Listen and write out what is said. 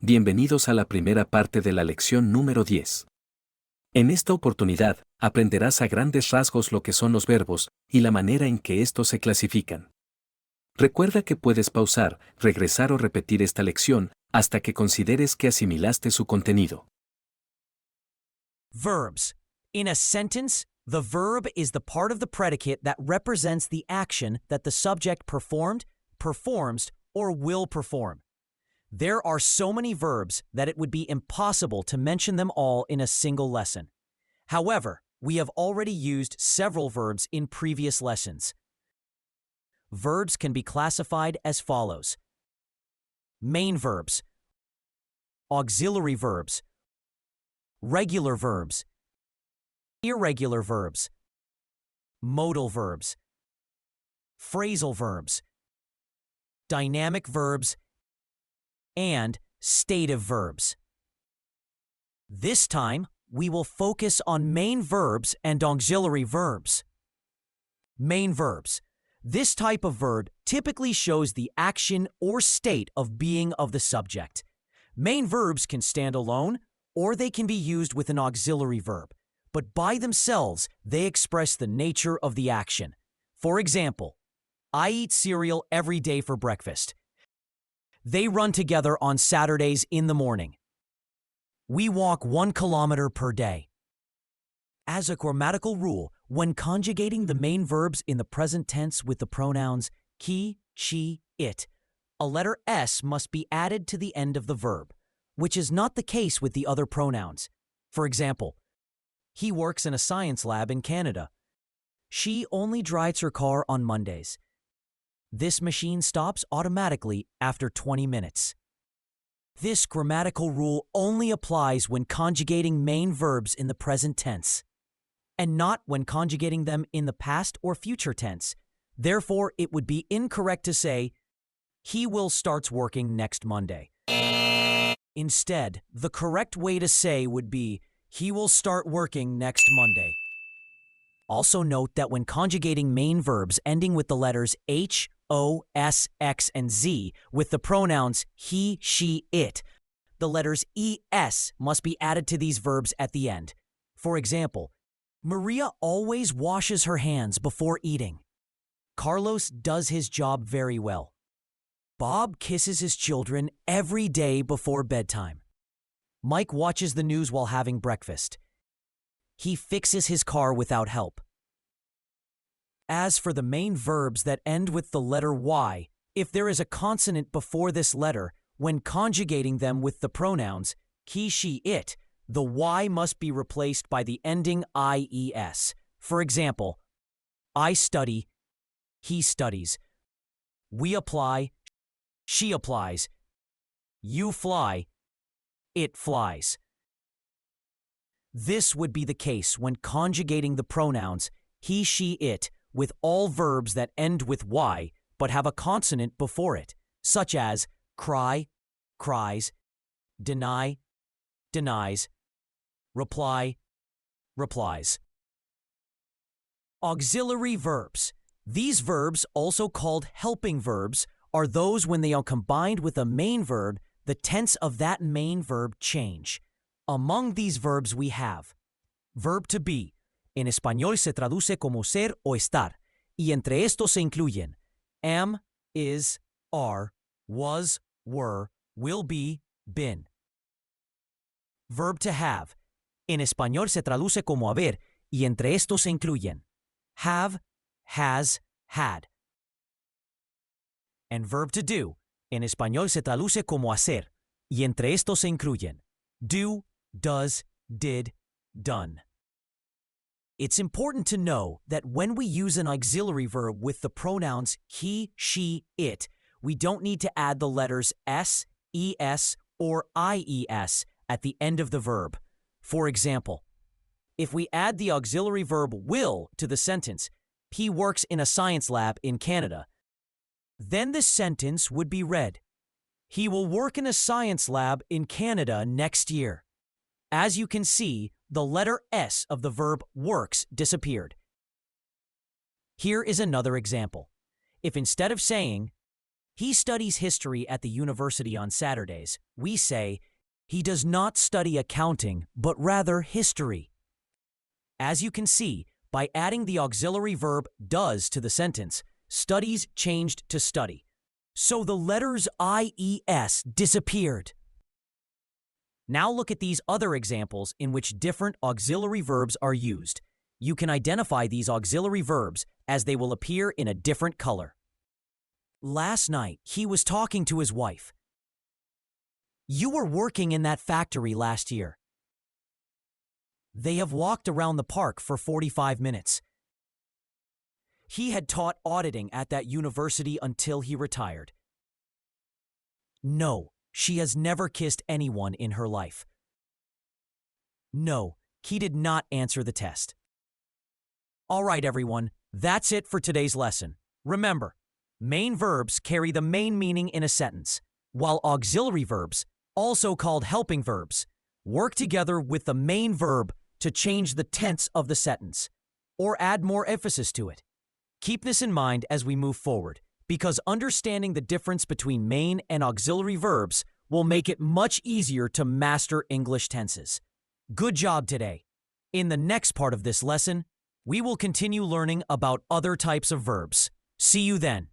Bienvenidos a la primera parte de la lección número 10. En esta oportunidad, aprenderás a grandes rasgos lo que son los verbos y la manera en que estos se clasifican. Recuerda que puedes pausar, regresar o repetir esta lección hasta que consideres que asimilaste su contenido. Verbs. In a sentence, the verb is the part of the predicate that represents the action that the subject performed, performs, or will perform. There are so many verbs that it would be impossible to mention them all in a single lesson. However, we have already used several verbs in previous lessons. Verbs can be classified as follows: main verbs, auxiliary verbs, regular verbs, irregular verbs, modal verbs, phrasal verbs, dynamic verbs, and stative verbs. This time, we will focus on main verbs and auxiliary verbs. Main verbs. This type of verb typically shows the action or state of being of the subject. Main verbs can stand alone, or they can be used with an auxiliary verb, but by themselves, they express the nature of the action. For example, I eat cereal every day for breakfast. They run together on Saturdays in the morning. We walk 1 kilometer per day. As a grammatical rule, when conjugating the main verbs in the present tense with the pronouns he, she, it, a letter S must be added to the end of the verb, which is not the case with the other pronouns. For example, he works in a science lab in Canada. She only drives her car on Mondays. This machine stops automatically after 20 minutes. This grammatical rule only applies when conjugating main verbs in the present tense, and not when conjugating them in the past or future tense. Therefore, it would be incorrect to say, he will start working next Monday. Instead, the correct way to say would be, he will start working next Monday. Also note that when conjugating main verbs ending with the letters H, O, S, X, and Z with the pronouns he, she, it, the letters ES must be added to these verbs at the end. For example, Maria always washes her hands before eating. Carlos does his job very well. Bob kisses his children every day before bedtime. Mike watches the news while having breakfast. He fixes his car without help. As for the main verbs that end with the letter Y, if there is a consonant before this letter, when conjugating them with the pronouns he, she, it, the Y must be replaced by the ending IES. For example, I study, he studies. We apply, she applies. You fly, it flies. This would be the case when conjugating the pronouns he, she, it with all verbs that end with Y but have a consonant before it, such as cry, cries, deny, denies, reply, replies. Auxiliary verbs. These verbs, also called helping verbs, are those when they are combined with a main verb, the tense of that main verb change. Among these verbs we have verb to be. En español se traduce como ser o estar, y entre estos se incluyen am, is, are, was, were, will be, been. Verb to have. En español se traduce como haber, y entre estos se incluyen have, has, had. And verb to do. En español se traduce como hacer, y entre estos se incluyen do, does, did, done. It's important to know that when we use an auxiliary verb with the pronouns he, she, it, we don't need to add the letters S, ES, or IES at the end of the verb. For example, if we add the auxiliary verb will to the sentence, he works in a science lab in Canada, then the sentence would be read, he will work in a science lab in Canada next year. As you can see, the letter S of the verb works disappeared. Here is another example. If instead of saying, He studies history at the university on Saturdays. We say, he does not study accounting, but rather history. As you can see, by adding the auxiliary verb does to the sentence, studies changed to study. So the letters IES disappeared. Now look at these other examples in which different auxiliary verbs are used. You can identify these auxiliary verbs as they will appear in a different color. Last night, he was talking to his wife. You were working in that factory last year. They have walked around the park for 45 minutes. He had taught auditing at that university until he retired. No, she has never kissed anyone in her life. No, he did not answer the test. All right, everyone, that's it for today's lesson. Remember, main verbs carry the main meaning in a sentence, while auxiliary verbs, also called helping verbs, work together with the main verb to change the tense of the sentence, or add more emphasis to it. Keep this in mind as we move forward, because understanding the difference between main and auxiliary verbs will make it much easier to master English tenses. Good job today. In the next part of this lesson, we will continue learning about other types of verbs. See you then.